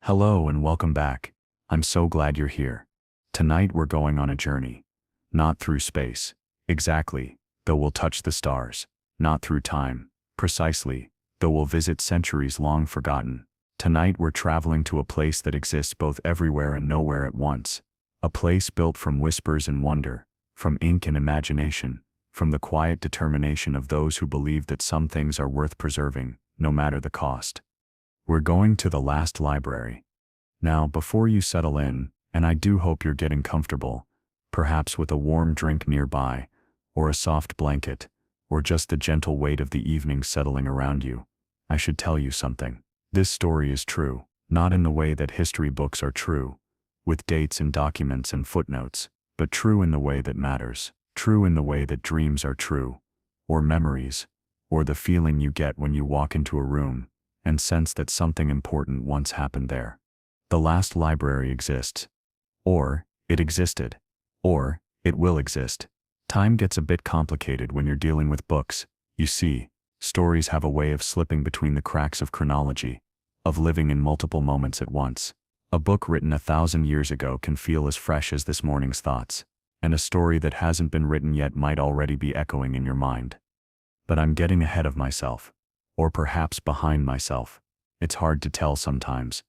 Hello and welcome back. I'm so glad you're here. Tonight we're going on a journey. Not through space. Exactly, though we'll touch the stars. Not through time. Precisely, though we'll visit centuries long forgotten. Tonight we're traveling to a place that exists both everywhere and nowhere at once. A place built from whispers and wonder, from ink and imagination, from the quiet determination of those who believe that some things are worth preserving, no matter the cost. We're going to the last library. Now, before you settle in, and I do hope you're getting comfortable, perhaps with a warm drink nearby, or a soft blanket, or just the gentle weight of the evening settling around you, I should tell you something. This story is true, not in the way that history books are true, with dates and documents and footnotes, but true in the way that matters, true in the way that dreams are true, or memories, or the feeling you get when you walk into a room and sense that something important once happened there. The last library exists. Or, it existed. Or, it will exist. Time gets a bit complicated when you're dealing with books. You see, stories have a way of slipping between the cracks of chronology, of living in multiple moments at once. A book written 1,000 years ago can feel as fresh as this morning's thoughts, and a story that hasn't been written yet might already be echoing in your mind. But I'm getting ahead of myself. Or perhaps behind myself. It's hard to tell sometimes.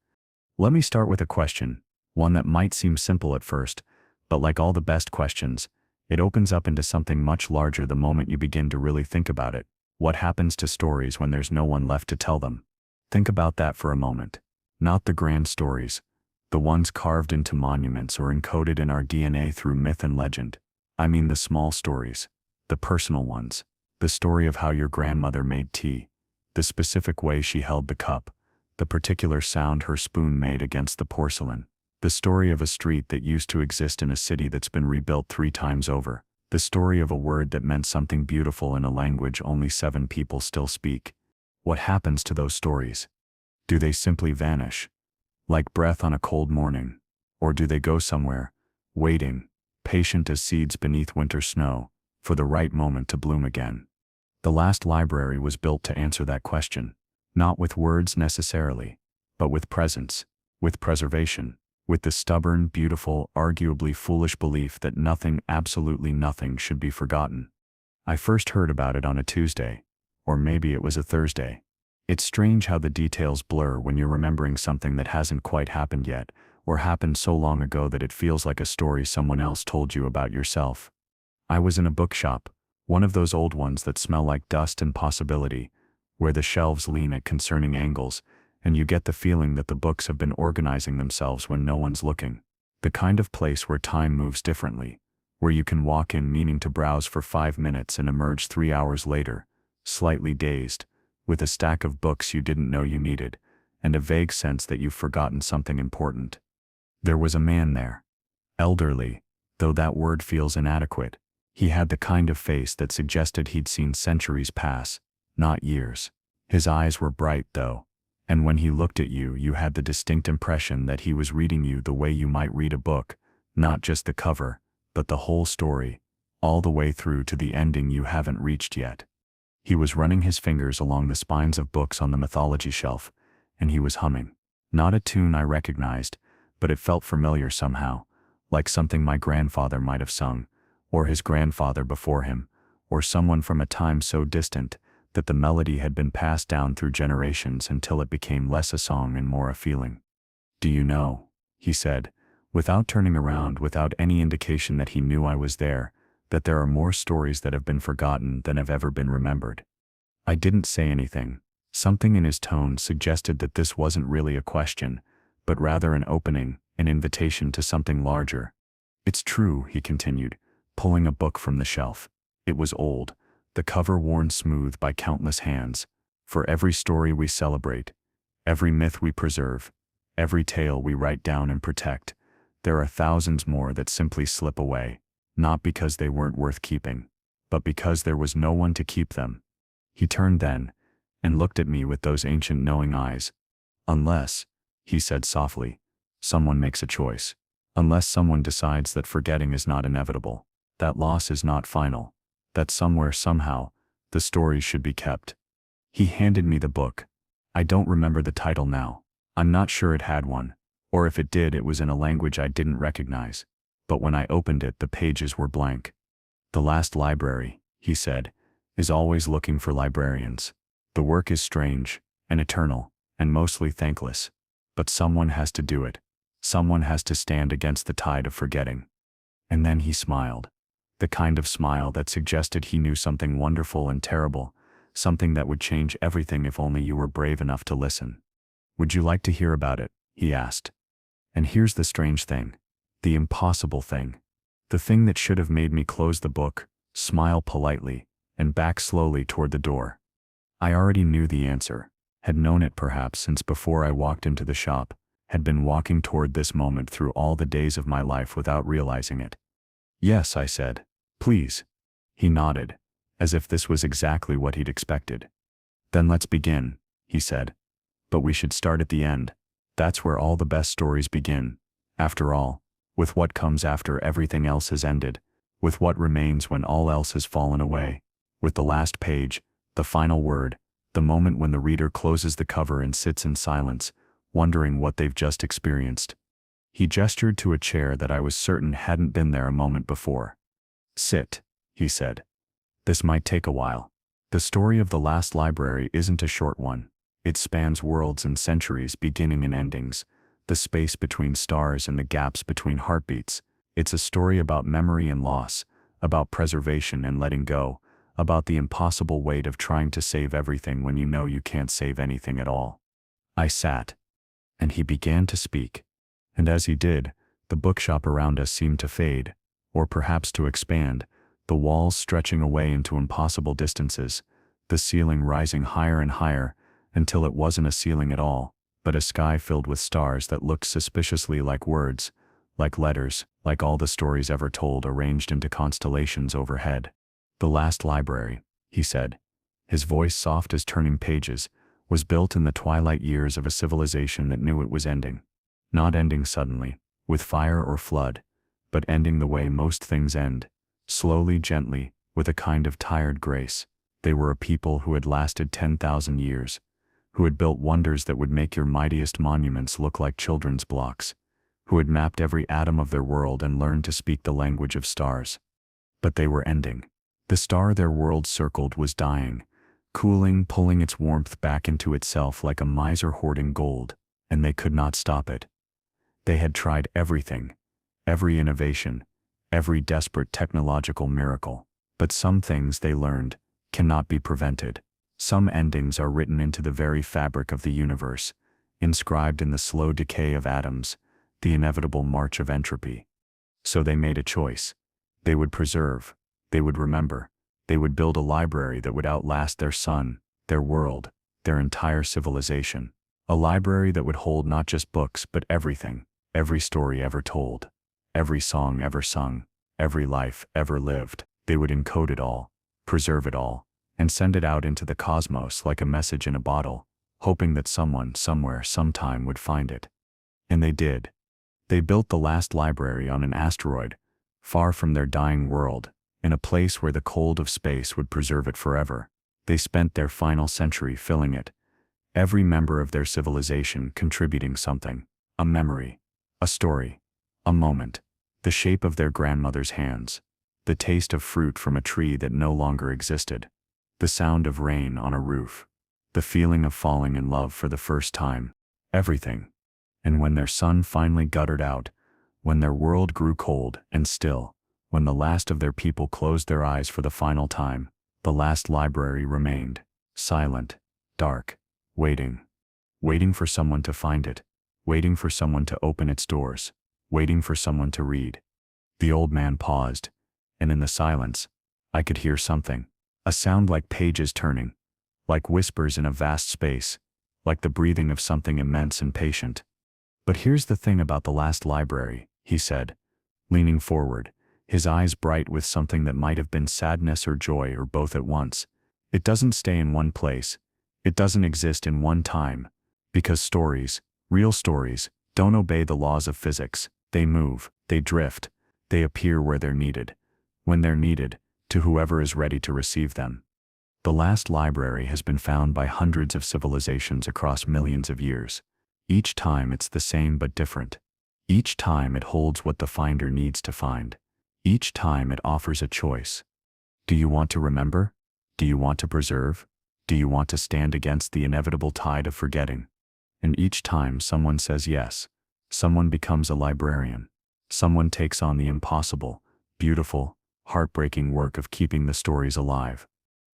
Let me start with a question, one that might seem simple at first, but like all the best questions, it opens up into something much larger the moment you begin to really think about it. What happens to stories when there's no one left to tell them? Think about that for a moment. Not the grand stories, the ones carved into monuments or encoded in our DNA through myth and legend. I mean the small stories, the personal ones, the story of how your grandmother made tea, the specific way she held the cup, the particular sound her spoon made against the porcelain, the story of a street that used to exist in a city that's been rebuilt 3 times over, the story of a word that meant something beautiful in a language only 7 people still speak. What happens to those stories? Do they simply vanish, like breath on a cold morning? Or do they go somewhere, waiting, patient as seeds beneath winter snow, for the right moment to bloom again? The last library was built to answer that question, not with words necessarily, but with presence, with preservation, with the stubborn, beautiful, arguably foolish belief that nothing, absolutely nothing, should be forgotten. I first heard about it on a Tuesday, or maybe it was a Thursday. It's strange how the details blur when you're remembering something that hasn't quite happened yet, or happened so long ago that it feels like a story someone else told you about yourself. I was in a bookshop, one of those old ones that smell like dust and possibility, where the shelves lean at concerning angles, and you get the feeling that the books have been organizing themselves when no one's looking. The kind of place where time moves differently, where you can walk in meaning to browse for 5 minutes and emerge 3 hours later, slightly dazed, with a stack of books you didn't know you needed, and a vague sense that you've forgotten something important. There was a man there. Elderly, though that word feels inadequate. He had the kind of face that suggested he'd seen centuries pass, not years. His eyes were bright though, and when he looked at you, you had the distinct impression that he was reading you the way you might read a book, not just the cover, but the whole story, all the way through to the ending you haven't reached yet. He was running his fingers along the spines of books on the mythology shelf, and he was humming. Not a tune I recognized, but it felt familiar somehow, like something my grandfather might have sung, or his grandfather before him, or someone from a time so distant that the melody had been passed down through generations until it became less a song and more a feeling. "Do you know," he said, without turning around, without any indication that he knew I was there, that there are more stories that have been forgotten than have ever been remembered? I didn't say anything. Something in his tone suggested that this wasn't really a question, but rather an opening, an invitation to something larger. "It's true," he continued, pulling a book from the shelf. It was old, the cover worn smooth by countless hands. For every story we celebrate, every myth we preserve, every tale we write down and protect, there are thousands more that simply slip away, not because they weren't worth keeping, but because there was no one to keep them. He turned then, and looked at me with those ancient knowing eyes. "Unless," he said softly, "someone makes a choice. Unless someone decides that forgetting is not inevitable, that loss is not final, that somewhere, somehow, the stories should be kept." He handed me the book. I don't remember the title now. I'm not sure it had one, or if it did, it was in a language I didn't recognize. But when I opened it, the pages were blank. The last library, he said, is always looking for librarians. The work is strange, and eternal, and mostly thankless. But someone has to do it. Someone has to stand against the tide of forgetting. And then he smiled. The kind of smile that suggested he knew something wonderful and terrible, something that would change everything if only you were brave enough to listen. Would you like to hear about it? He asked. And here's the strange thing. The impossible thing. The thing that should have made me close the book, smile politely, and back slowly toward the door. I already knew the answer, had known it perhaps since before I walked into the shop, had been walking toward this moment through all the days of my life without realizing it. Yes, I said. Please. He nodded, as if this was exactly what he'd expected. Then let's begin, he said. But we should start at the end. That's where all the best stories begin. After all, with what comes after everything else has ended, with what remains when all else has fallen away, with the last page, the final word, the moment when the reader closes the cover and sits in silence, wondering what they've just experienced. He gestured to a chair that I was certain hadn't been there a moment before. Sit, he said. This might take a while. The story of the last library isn't a short one. It spans worlds and centuries, beginning and endings, the space between stars and the gaps between heartbeats. It's a story about memory and loss, about preservation and letting go, about the impossible weight of trying to save everything when you know you can't save anything at all. I sat, and he began to speak. And as he did, the bookshop around us seemed to fade, or perhaps to expand, the walls stretching away into impossible distances, the ceiling rising higher and higher, until it wasn't a ceiling at all, but a sky filled with stars that looked suspiciously like words, like letters, like all the stories ever told arranged into constellations overhead. The last library, he said, his voice soft as turning pages, was built in the twilight years of a civilization that knew it was ending. Not ending suddenly, with fire or flood, but ending the way most things end, slowly, gently, with a kind of tired grace. They were a people who had lasted 10,000 years, who had built wonders that would make your mightiest monuments look like children's blocks, who had mapped every atom of their world and learned to speak the language of stars. But they were ending. The star their world circled was dying, cooling, pulling its warmth back into itself like a miser hoarding gold, and they could not stop it. They had tried everything, every innovation, every desperate technological miracle, but some things, they learned, cannot be prevented. Some endings are written into the very fabric of the universe, inscribed in the slow decay of atoms, the inevitable march of entropy. So they made a choice. They would preserve, they would remember, they would build a library that would outlast their sun, their world, their entire civilization. A library that would hold not just books but everything, every story ever told, every song ever sung, every life ever lived. They would encode it all, preserve it all, and send it out into the cosmos like a message in a bottle, hoping that someone, somewhere, sometime would find it. And they did. They built the last library on an asteroid, far from their dying world, in a place where the cold of space would preserve it forever. They spent their final century filling it, every member of their civilization contributing something, a memory, a story, a moment, the shape of their grandmother's hands, the taste of fruit from a tree that no longer existed, the sound of rain on a roof, the feeling of falling in love for the first time, everything. And when their sun finally guttered out, when their world grew cold and still, when the last of their people closed their eyes for the final time, the last library remained, silent, dark, waiting. Waiting for someone to find it, waiting for someone to open its doors, waiting for someone to read. The old man paused, and in the silence, I could hear something, a sound like pages turning, like whispers in a vast space, like the breathing of something immense and patient. But here's the thing about the last library, he said, leaning forward, his eyes bright with something that might have been sadness or joy or both at once. It doesn't stay in one place. It doesn't exist in one time. Because stories, real stories, don't obey the laws of physics. They move, they drift, they appear where they're needed. When they're needed, to whoever is ready to receive them. The last library has been found by hundreds of civilizations across millions of years. Each time it's the same but different. Each time it holds what the finder needs to find. Each time it offers a choice. Do you want to remember? Do you want to preserve? Do you want to stand against the inevitable tide of forgetting? And each time someone says yes, someone becomes a librarian. Someone takes on the impossible, beautiful, heartbreaking work of keeping the stories alive.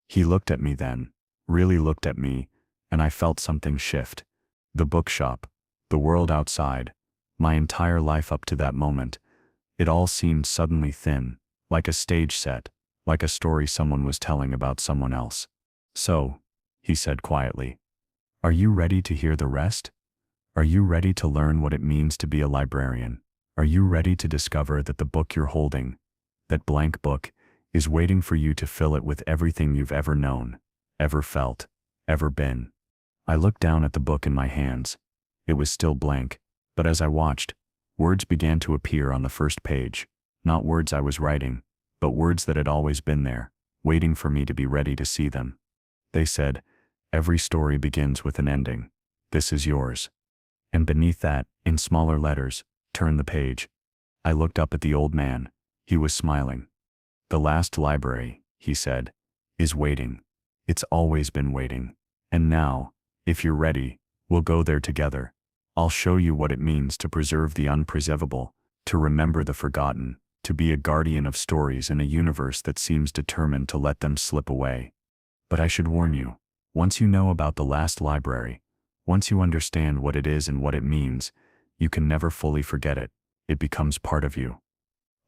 He looked at me then, really looked at me, and I felt something shift. The bookshop, the world outside, my entire life up to that moment, it all seemed suddenly thin, like a stage set, like a story someone was telling about someone else. So, he said quietly, are you ready to hear the rest? Are you ready to learn what it means to be a librarian? Are you ready to discover that the book you're holding, that blank book, is waiting for you to fill it with everything you've ever known, ever felt, ever been? I looked down at the book in my hands. It was still blank, but as I watched, words began to appear on the first page, not words I was writing, but words that had always been there, waiting for me to be ready to see them. They said, every story begins with an ending. This is yours. And beneath that, in smaller letters, turn the page. I looked up at the old man. He was smiling. The last library, he said, is waiting. It's always been waiting. And now, if you're ready, we'll go there together. I'll show you what it means to preserve the unpreservable, to remember the forgotten, to be a guardian of stories in a universe that seems determined to let them slip away. But I should warn you, once you know about the last library, once you understand what it is and what it means, you can never fully forget it. It becomes part of you.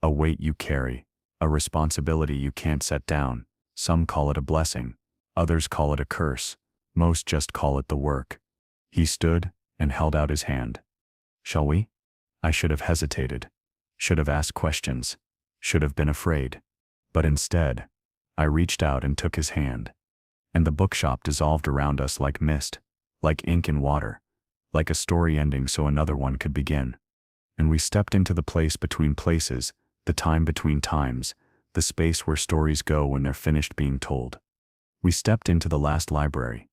A weight you carry, a responsibility you can't set down. Some call it a blessing, others call it a curse, most just call it the work. He stood and held out his hand. Shall we? I should have hesitated, should have asked questions, should have been afraid. But instead, I reached out and took his hand. And the bookshop dissolved around us like mist, like ink in water, like a story ending so another one could begin. And we stepped into the place between places, the time between times, the space where stories go when they're finished being told. We stepped into the last library.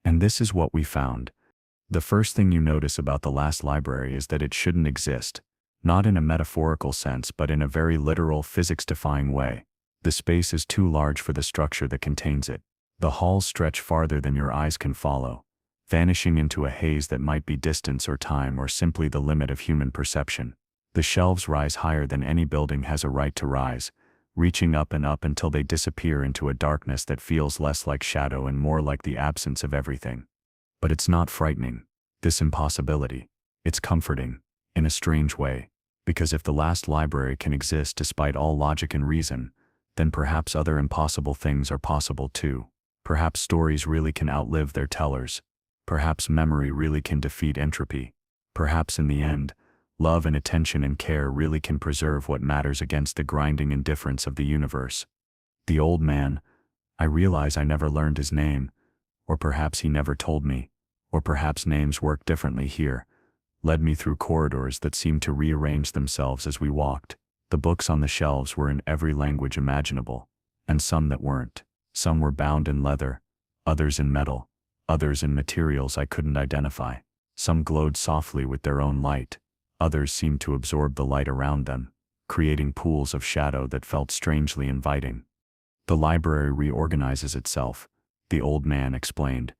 And this is what we found. The first thing you notice about the last library is that it shouldn't exist, not in a metaphorical sense but in a very literal physics-defying way. The space is too large for the structure that contains it. The halls stretch farther than your eyes can follow, vanishing into a haze that might be distance or time or simply the limit of human perception. The shelves rise higher than any building has a right to rise, reaching up and up until they disappear into a darkness that feels less like shadow and more like the absence of everything. But it's not frightening, this impossibility. It's comforting, in a strange way, because if the last library can exist despite all logic and reason, then perhaps other impossible things are possible too. Perhaps stories really can outlive their tellers. Perhaps memory really can defeat entropy. Perhaps in the end, love and attention and care really can preserve what matters against the grinding indifference of the universe. The old man, I realize I never learned his name, or perhaps he never told me, or perhaps names work differently here, led me through corridors that seemed to rearrange themselves as we walked. The books on the shelves were in every language imaginable, and some that weren't. Some were bound in leather, others in metal, others in materials I couldn't identify. Some glowed softly with their own light, others seemed to absorb the light around them, creating pools of shadow that felt strangely inviting. The library reorganizes itself, the old man explained,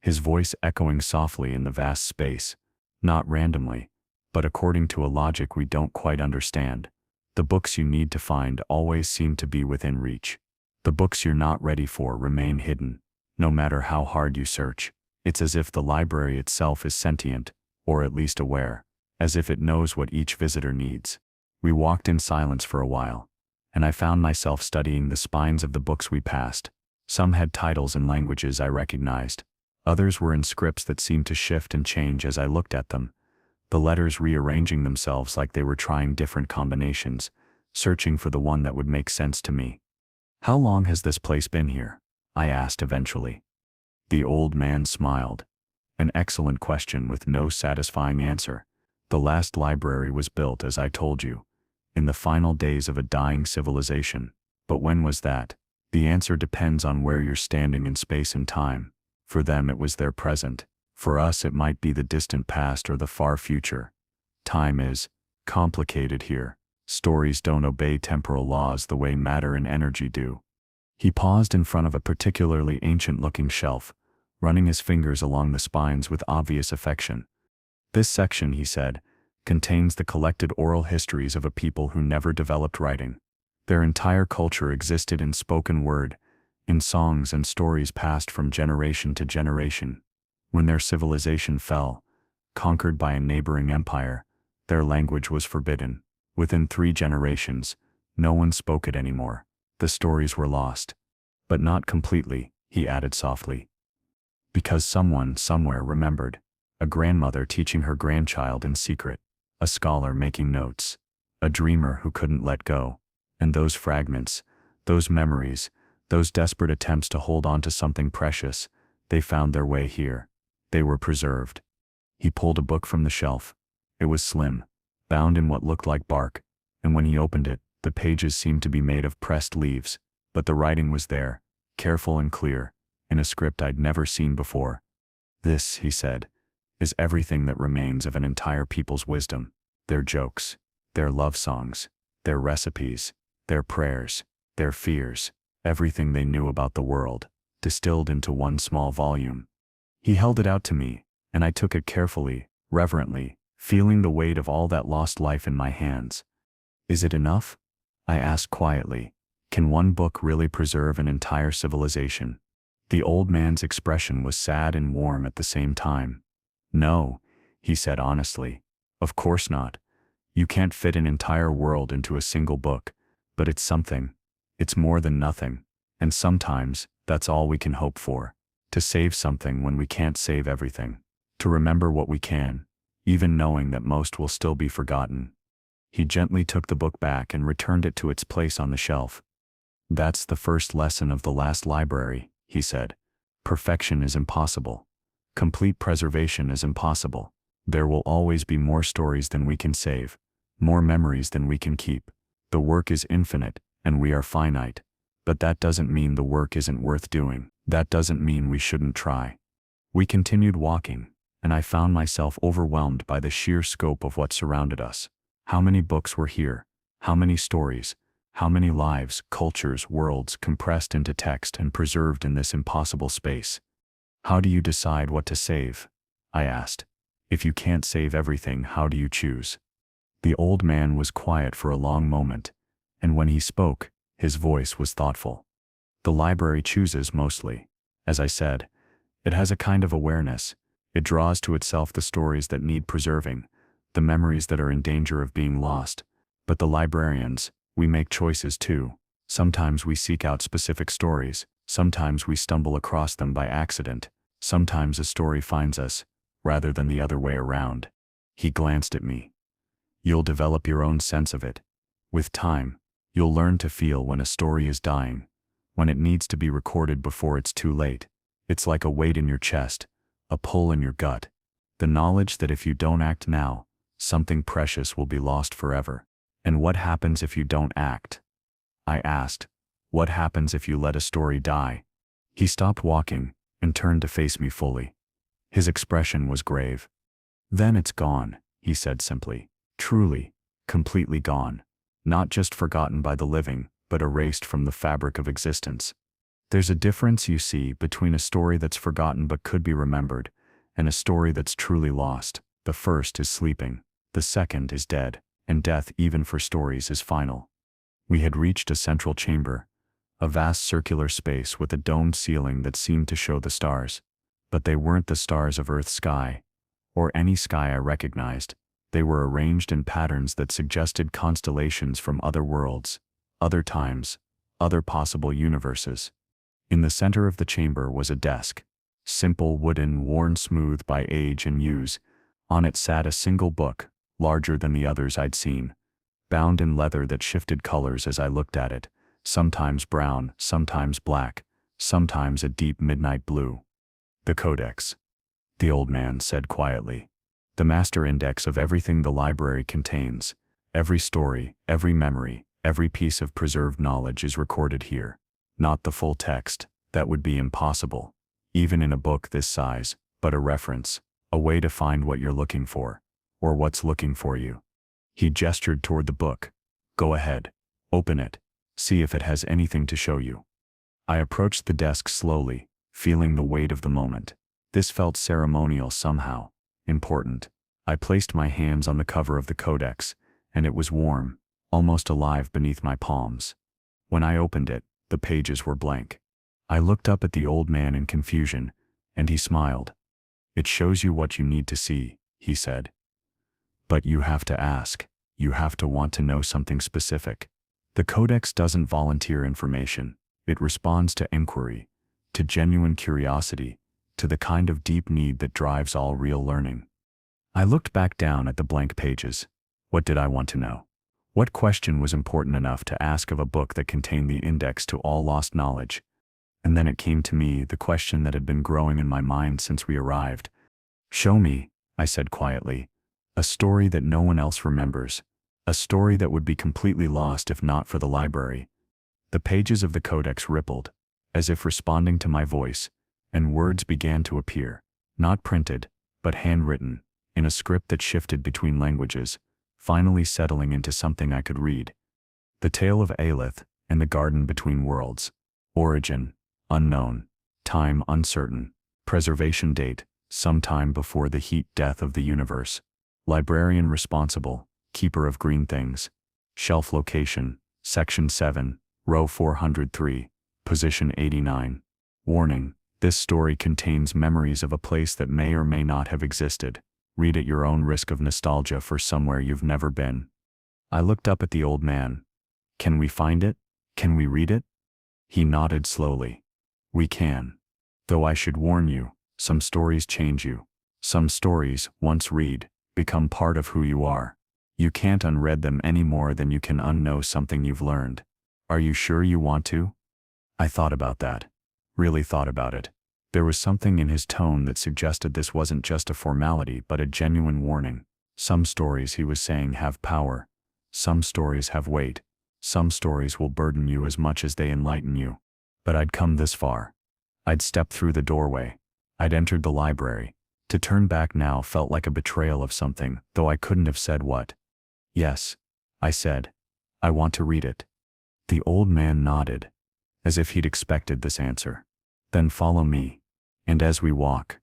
his voice echoing softly in the vast space, not randomly, but according to a logic we don't quite understand. The books you need to find always seem to be within reach. The books you're not ready for remain hidden, no matter how hard you search. It's as if the library itself is sentient, or at least aware, as if it knows what each visitor needs. We walked in silence for a while, and I found myself studying the spines of the books we passed. Some had titles in languages I recognized. Others were in scripts that seemed to shift and change as I looked at them, the letters rearranging themselves like they were trying different combinations, searching for the one that would make sense to me. How long has this place been here? I asked eventually. The old man smiled. An excellent question with no satisfying answer. The last library was built, as I told you, in the final days of a dying civilization. But when was that? The answer depends on where you're standing in space and time. For them it was their present. For us it might be the distant past or the far future. Time is complicated here. Stories don't obey temporal laws the way matter and energy do. He paused in front of a particularly ancient-looking shelf, running his fingers along the spines with obvious affection. This section, he said, contains the collected oral histories of a people who never developed writing. Their entire culture existed in spoken word, in songs and stories passed from generation to generation. When their civilization fell, conquered by a neighboring empire, their language was forbidden. Within 3 generations, no one spoke it anymore. The stories were lost. But not completely, he added softly. Because someone somewhere remembered. A grandmother teaching her grandchild in secret. A scholar making notes. A dreamer who couldn't let go. And those fragments, those memories, those desperate attempts to hold on to something precious, they found their way here. They were preserved. He pulled a book from the shelf. It was slim, bound in what looked like bark, and when he opened it, the pages seemed to be made of pressed leaves, but the writing was there, careful and clear, in a script I'd never seen before. This, he said, is everything that remains of an entire people's wisdom, their jokes, their love songs, their recipes, their prayers, their fears, everything they knew about the world, distilled into one small volume. He held it out to me, and I took it carefully, reverently, feeling the weight of all that lost life in my hands. Is it enough? I asked quietly. Can one book really preserve an entire civilization? The old man's expression was sad and warm at the same time. No, he said honestly. Of course not. You can't fit an entire world into a single book, but it's something. It's more than nothing. And sometimes, that's all we can hope for. To save something when we can't save everything. To remember what we can, even knowing that most will still be forgotten. He gently took the book back and returned it to its place on the shelf. That's the first lesson of the last library, he said. Perfection is impossible. Complete preservation is impossible. There will always be more stories than we can save, more memories than we can keep. The work is infinite, and we are finite. But that doesn't mean the work isn't worth doing. That doesn't mean we shouldn't try. We continued walking, and I found myself overwhelmed by the sheer scope of what surrounded us. How many books were here? How many stories? How many lives, cultures, worlds compressed into text and preserved in this impossible space? How do you decide what to save? I asked. If you can't save everything, how do you choose? The old man was quiet for a long moment, and when he spoke, his voice was thoughtful. The library chooses mostly. As I said, it has a kind of awareness. It draws to itself the stories that need preserving, the memories that are in danger of being lost. But the librarians, we make choices too. Sometimes we seek out specific stories, sometimes we stumble across them by accident, sometimes a story finds us, rather than the other way around. He glanced at me. You'll develop your own sense of it. With time, you'll learn to feel when a story is dying, when it needs to be recorded before it's too late. It's like a weight in your chest, a pull in your gut, the knowledge that if you don't act now, something precious will be lost forever. And what happens if you don't act? I asked. What happens if you let a story die? He stopped walking and turned to face me fully. His expression was grave. Then it's gone, he said simply. Truly, completely gone. Not just forgotten by the living, but erased from the fabric of existence. There's a difference, you see, between a story that's forgotten but could be remembered, and a story that's truly lost. The first is sleeping, the second is dead, and death, even for stories, is final. We had reached a central chamber, a vast circular space with a domed ceiling that seemed to show the stars. But they weren't the stars of Earth's sky, or any sky I recognized. They were arranged in patterns that suggested constellations from other worlds, other times, other possible universes. In the center of the chamber was a desk, simple wooden, worn smooth by age and use. On it sat a single book, larger than the others I'd seen, bound in leather that shifted colors as I looked at it, sometimes brown, sometimes black, sometimes a deep midnight blue. The Codex, the old man said quietly. The master index of everything the library contains. Every story, every memory, every piece of preserved knowledge is recorded here. Not the full text, that would be impossible, even in a book this size, but a reference, a way to find what you're looking for, or what's looking for you. He gestured toward the book. Go ahead, open it, see if it has anything to show you. I approached the desk slowly, feeling the weight of the moment. This felt ceremonial somehow, important. I placed my hands on the cover of the Codex, and it was warm, almost alive beneath my palms. When I opened it, the pages were blank. I looked up at the old man in confusion, and he smiled. It shows you what you need to see, he said. But you have to ask, you have to want to know something specific. The Codex doesn't volunteer information, it responds to inquiry, to genuine curiosity, to the kind of deep need that drives all real learning. I looked back down at the blank pages. What did I want to know? What question was important enough to ask of a book that contained the index to all lost knowledge? And then it came to me, the question that had been growing in my mind since we arrived. Show me, I said quietly, a story that no one else remembers, a story that would be completely lost if not for the library. The pages of the Codex rippled, as if responding to my voice, and words began to appear, not printed, but handwritten, in a script that shifted between languages, finally settling into something I could read. The tale of Aileth and the garden between worlds. Origin, unknown. Time, uncertain. Preservation date, sometime before the heat death of the universe. Librarian responsible, keeper of green things. Shelf location, section 7, row 403, position 89. Warning, this story contains memories of a place that may or may not have existed. Read at your own risk of nostalgia for somewhere you've never been. I looked up at the old man. Can we find it? Can we read it? He nodded slowly. We can. Though I should warn you, some stories change you. Some stories, once read, become part of who you are. You can't unread them any more than you can unknow something you've learned. Are you sure you want to? I thought about that. Really thought about it. There was something in his tone that suggested this wasn't just a formality but a genuine warning. Some stories, he was saying, have power. Some stories have weight. Some stories will burden you as much as they enlighten you. But I'd come this far. I'd stepped through the doorway. I'd entered the library. To turn back now felt like a betrayal of something, though I couldn't have said what. Yes, I said. I want to read it. The old man nodded, as if he'd expected this answer. Then follow me. And as we walk,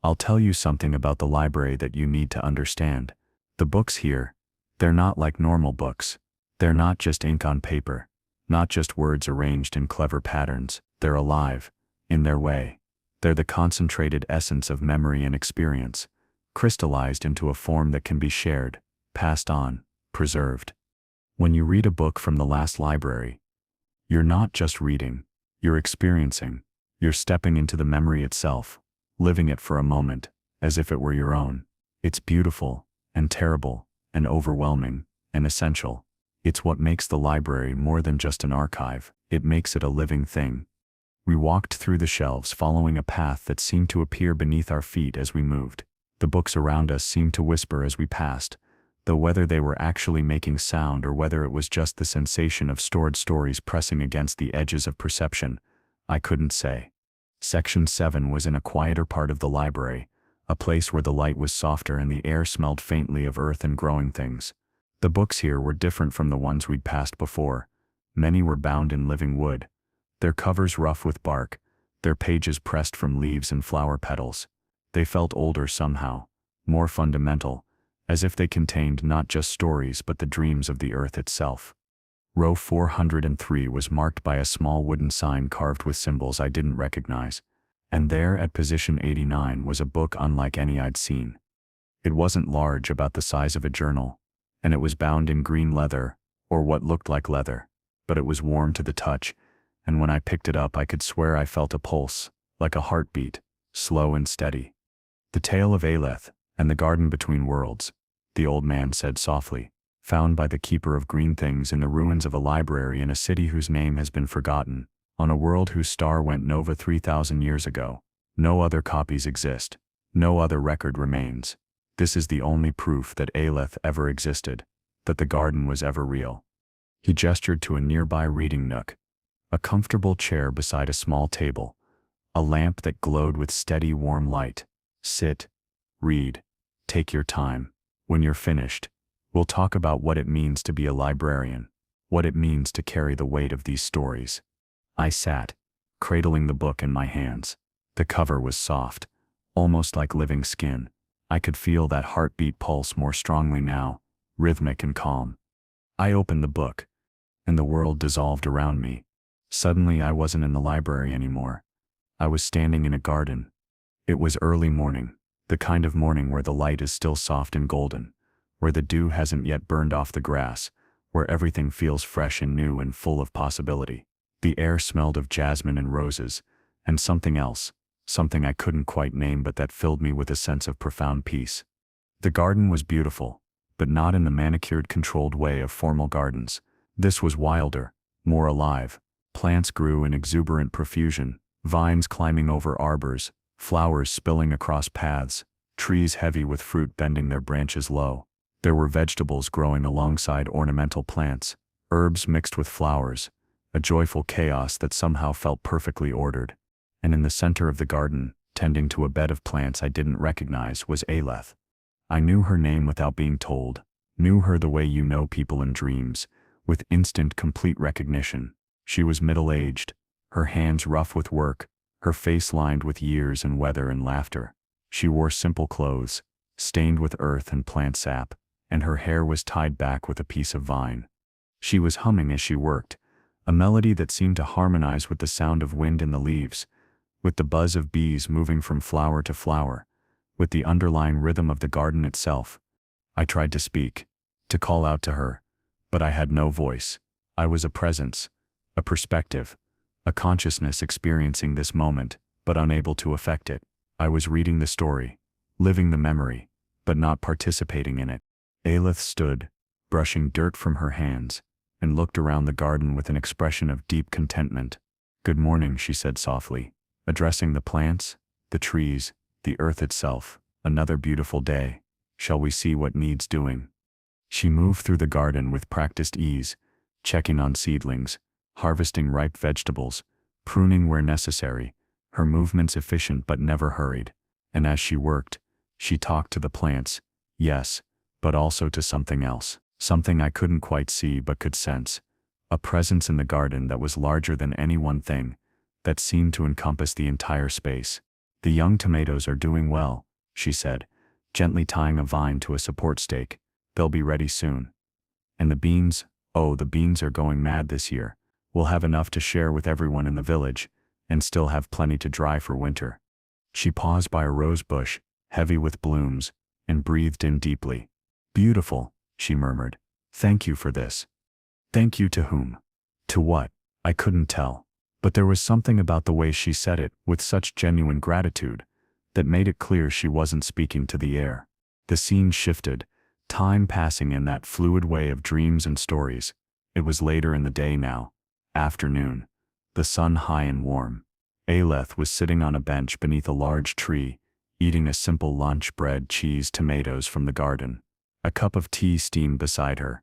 I'll tell you something about the library that you need to understand. The books here, they're not like normal books. They're not just ink on paper, not just words arranged in clever patterns. They're alive, in their way. They're the concentrated essence of memory and experience, crystallized into a form that can be shared, passed on, preserved. When you read a book from the last library, you're not just reading, you're experiencing. You're stepping into the memory itself, living it for a moment, as if it were your own. It's beautiful, and terrible, and overwhelming, and essential. It's what makes the library more than just an archive. It makes it a living thing. We walked through the shelves following a path that seemed to appear beneath our feet as we moved. The books around us seemed to whisper as we passed, though whether they were actually making sound or whether it was just the sensation of stored stories pressing against the edges of perception, I couldn't say. Section 7 was in a quieter part of the library, a place where the light was softer and the air smelled faintly of earth and growing things. The books here were different from the ones we'd passed before. Many were bound in living wood, their covers rough with bark, their pages pressed from leaves and flower petals. They felt older somehow, more fundamental, as if they contained not just stories but the dreams of the earth itself. Row 403 was marked by a small wooden sign carved with symbols I didn't recognize, and there at position 89 was a book unlike any I'd seen. It wasn't large, about the size of a journal, and it was bound in green leather, or what looked like leather, but it was warm to the touch, and when I picked it up I could swear I felt a pulse, like a heartbeat, slow and steady. The tale of Aileth and the garden between worlds, the old man said softly. Found by the keeper of green things in the ruins of a library in a city whose name has been forgotten, on a world whose star went nova 3,000 years ago. No other copies exist. No other record remains. This is the only proof that Aileth ever existed, that the garden was ever real. He gestured to a nearby reading nook, a comfortable chair beside a small table, a lamp that glowed with steady warm light. Sit, read, take your time. When you're finished, we'll talk about what it means to be a librarian, what it means to carry the weight of these stories. I sat, cradling the book in my hands. The cover was soft, almost like living skin. I could feel that heartbeat pulse more strongly now, rhythmic and calm. I opened the book, and the world dissolved around me. Suddenly I wasn't in the library anymore. I was standing in a garden. It was early morning, the kind of morning where the light is still soft and golden, where the dew hasn't yet burned off the grass, where everything feels fresh and new and full of possibility. The air smelled of jasmine and roses, and something else, something I couldn't quite name but that filled me with a sense of profound peace. The garden was beautiful, but not in the manicured, controlled way of formal gardens. This was wilder, more alive. Plants grew in exuberant profusion, vines climbing over arbors, flowers spilling across paths, trees heavy with fruit bending their branches low. There were vegetables growing alongside ornamental plants, herbs mixed with flowers, a joyful chaos that somehow felt perfectly ordered. And in the center of the garden, tending to a bed of plants I didn't recognize, was Aileth. I knew her name without being told, knew her the way you know people in dreams, with instant, complete recognition. She was middle-aged, her hands rough with work, her face lined with years and weather and laughter. She wore simple clothes, stained with earth and plant sap, and her hair was tied back with a piece of vine. She was humming as she worked, a melody that seemed to harmonize with the sound of wind in the leaves, with the buzz of bees moving from flower to flower, with the underlying rhythm of the garden itself. I tried to speak, to call out to her, but I had no voice. I was a presence, a perspective, a consciousness experiencing this moment, but unable to affect it. I was reading the story, living the memory, but not participating in it. Aileth stood, brushing dirt from her hands, and looked around the garden with an expression of deep contentment. "Good morning," she said softly, addressing the plants, the trees, the earth itself. "Another beautiful day. Shall we see what needs doing?" She moved through the garden with practiced ease, checking on seedlings, harvesting ripe vegetables, pruning where necessary, her movements efficient but never hurried. And as she worked, she talked to the plants, yes, but also to something else, something I couldn't quite see but could sense, a presence in the garden that was larger than any one thing, that seemed to encompass the entire space. "The young tomatoes are doing well," she said, gently tying a vine to a support stake. "They'll be ready soon. And the beans, oh, the beans are going mad this year. We'll have enough to share with everyone in the village, and still have plenty to dry for winter." She paused by a rose bush, heavy with blooms, and breathed in deeply. "Beautiful," she murmured. "Thank you for this." Thank you to whom? To what? I couldn't tell. But there was something about the way she said it, with such genuine gratitude, that made it clear she wasn't speaking to the air. The scene shifted, time passing in that fluid way of dreams and stories. It was later in the day now, afternoon, the sun high and warm. Aileth was sitting on a bench beneath a large tree, eating a simple lunch: bread, cheese, tomatoes from the garden. A cup of tea steamed beside her.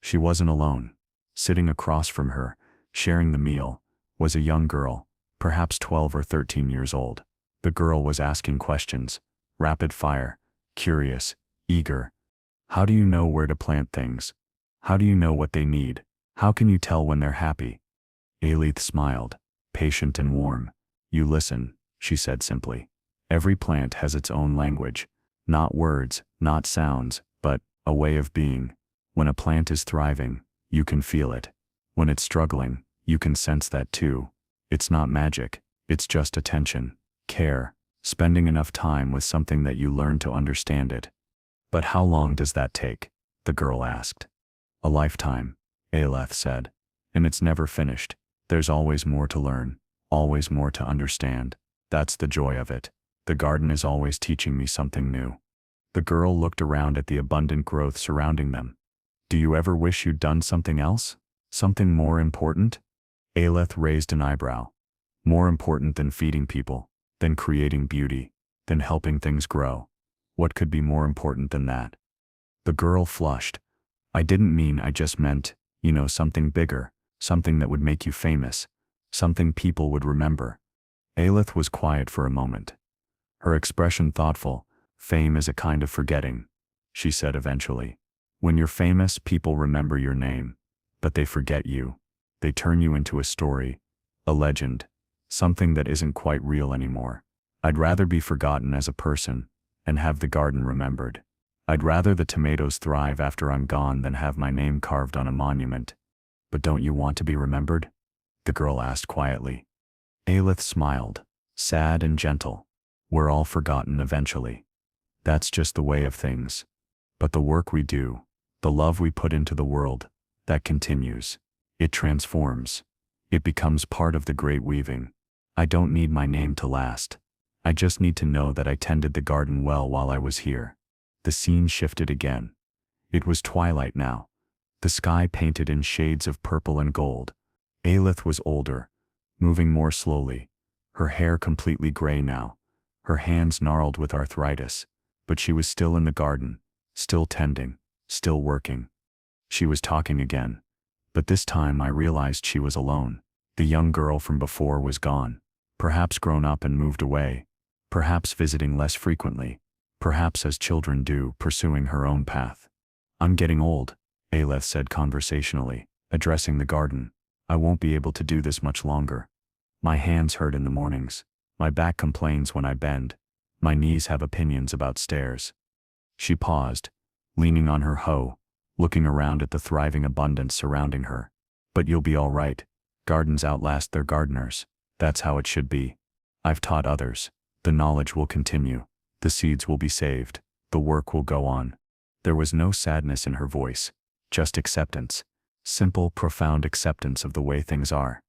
She wasn't alone. Sitting across from her, sharing the meal, was a young girl, perhaps 12 or 13 years old. The girl was asking questions, rapid fire, curious, eager. "How do you know where to plant things? How do you know what they need? How can you tell when they're happy?" Aileth smiled, patient and warm. "You listen," she said simply. "Every plant has its own language, not words, not sounds, but a way of being. When a plant is thriving, you can feel it. When it's struggling, you can sense that too. It's not magic, it's just attention, care, spending enough time with something that you learn to understand it." "But how long does that take?" the girl asked. "A lifetime," Aileth said. "And it's never finished. There's always more to learn, always more to understand. That's the joy of it. The garden is always teaching me something new." The girl looked around at the abundant growth surrounding them. "Do you ever wish you'd done something else? Something more important?" Aileth raised an eyebrow. "More important than feeding people, than creating beauty, than helping things grow? What could be more important than that?" The girl flushed. "I didn't mean, I just meant, something bigger, something that would make you famous, something people would remember." Aileth was quiet for a moment. her expression thoughtful. Fame is a kind of forgetting, she said eventually. When you're famous, people remember your name, but they forget you. They turn you into a story, a legend, something that isn't quite real anymore. I'd rather be forgotten as a person and have the garden remembered. I'd rather the tomatoes thrive after I'm gone than have my name carved on a monument. But don't you want to be remembered? The girl asked quietly. Aileth smiled, sad and gentle. We're all forgotten eventually. That's just the way of things. But the work we do, the love we put into the world, that continues. It transforms. It becomes part of the great weaving. I don't need my name to last. I just need to know that I tended the garden well while I was here. The scene shifted again. It was twilight now. The sky painted in shades of purple and gold. Aileth was older, moving more slowly, her hair completely gray now, her hands gnarled with arthritis, but she was still in the garden, still tending, still working. She was talking again, but this time I realized she was alone. The young girl from before was gone, perhaps grown up and moved away, perhaps visiting less frequently, perhaps as children do, pursuing her own path. I'm getting old, Aileth said conversationally, addressing the garden. I won't be able to do this much longer. My hands hurt in the mornings. My back complains when I bend. My knees have opinions about stairs. She paused, leaning on her hoe, looking around at the thriving abundance surrounding her. But you'll be all right. Gardens outlast their gardeners. That's how it should be. I've taught others. The knowledge will continue. The seeds will be saved. The work will go on. There was no sadness in her voice, just acceptance. Simple, profound acceptance of the way things are.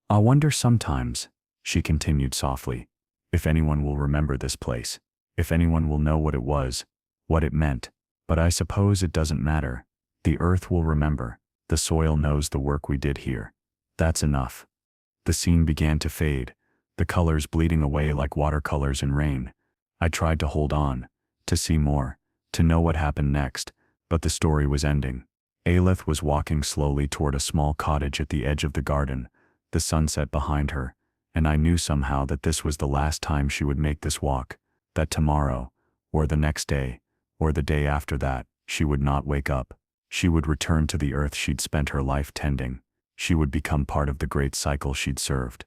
I wonder sometimes, she continued softly, if anyone will remember this place, if anyone will know what it was, what it meant. But I suppose it doesn't matter. The earth will remember. The soil knows the work we did here. That's enough. The scene began to fade, the colors bleeding away like watercolors in rain. I tried to hold on, to see more, to know what happened next, but the story was ending. Aileth was walking slowly toward a small cottage at the edge of the garden, the sunset behind her, and I knew somehow that this was the last time she would make this walk, that tomorrow, or the next day, or the day after that, she would not wake up. She would return to the earth she'd spent her life tending. She would become part of the great cycle she'd served.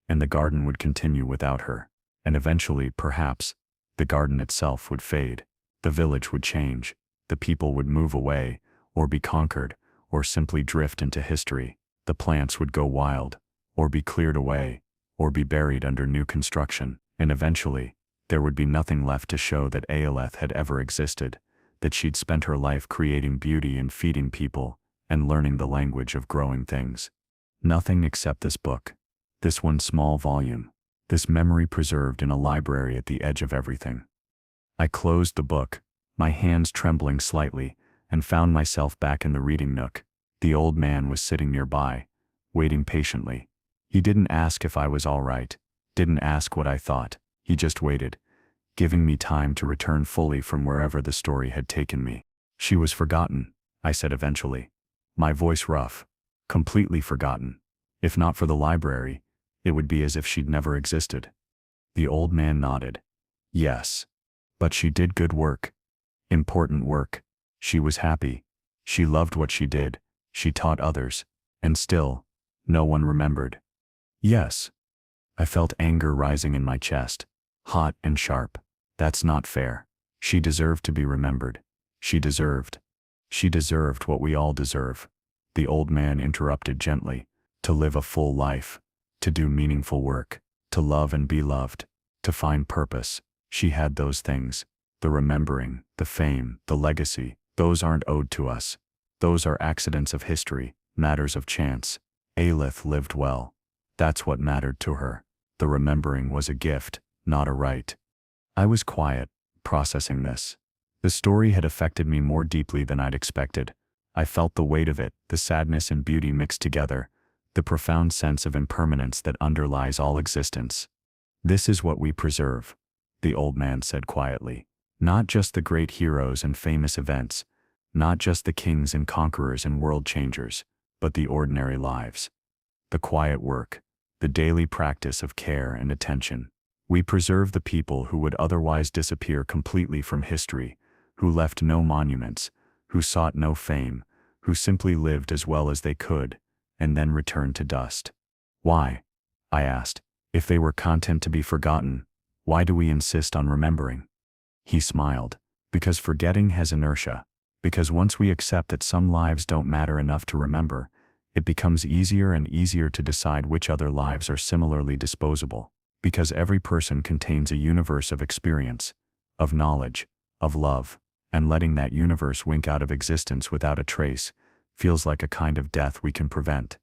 And the garden would continue without her. And eventually, perhaps, the garden itself would fade. The village would change. The people would move away, or be conquered, or simply drift into history. The plants would go wild, or be cleared away, or be buried under new construction. And eventually, there would be nothing left to show that Aileth had ever existed, that she'd spent her life creating beauty and feeding people, and learning the language of growing things. Nothing except this book. This one small volume. This memory preserved in a library at the edge of everything. I closed the book, my hands trembling slightly, and found myself back in the reading nook. The old man was sitting nearby, waiting patiently. He didn't ask if I was all right, didn't ask what I thought. He just waited, giving me time to return fully from wherever the story had taken me. She was forgotten, I said eventually, my voice rough. Completely forgotten. If not for the library, it would be as if she'd never existed. The old man nodded. Yes. But she did good work. Important work. She was happy. She loved what she did. She taught others. And still, no one remembered. Yes. I felt anger rising in my chest, hot and sharp. That's not fair. She deserved to be remembered. She deserved what we all deserve. The old man interrupted gently. To live a full life. To do meaningful work. To love and be loved. To find purpose. She had those things. The remembering, the fame, the legacy. Those aren't owed to us. Those are accidents of history, matters of chance. Aileth lived well. That's what mattered to her. The remembering was a gift, not a right. I was quiet, processing this. The story had affected me more deeply than I'd expected. I felt the weight of it, the sadness and beauty mixed together, the profound sense of impermanence that underlies all existence. This is what we preserve, the old man said quietly. Not just the great heroes and famous events, not just the kings and conquerors and world changers, but the ordinary lives. The quiet work, the daily practice of care and attention. We preserve the people who would otherwise disappear completely from history, who left no monuments, who sought no fame, who simply lived as well as they could, and then returned to dust. Why? I asked. If they were content to be forgotten, why do we insist on remembering? He smiled. Because forgetting has inertia. Because once we accept that some lives don't matter enough to remember, it becomes easier and easier to decide which other lives are similarly disposable. Because every person contains a universe of experience, of knowledge, of love, and letting that universe wink out of existence without a trace feels like a kind of death we can prevent.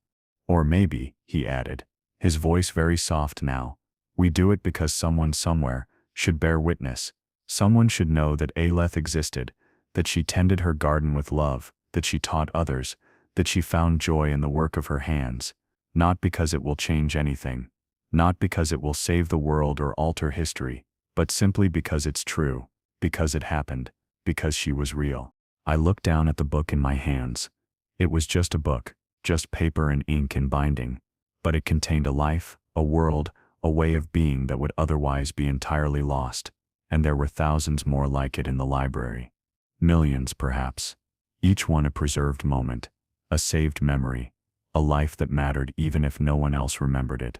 Or maybe, he added, his voice very soft now, we do it because someone somewhere should bear witness. Someone should know that Aileth existed, that she tended her garden with love, that she taught others, that she found joy in the work of her hands, not because it will change anything, not because it will save the world or alter history, but simply because it's true, because it happened, because she was real. I looked down at the book in my hands. It was just a book, just paper and ink and binding, but it contained a life, a world, a way of being that would otherwise be entirely lost, and there were thousands more like it in the library. Millions, perhaps. Each one a preserved moment, a saved memory, a life that mattered even if no one else remembered it.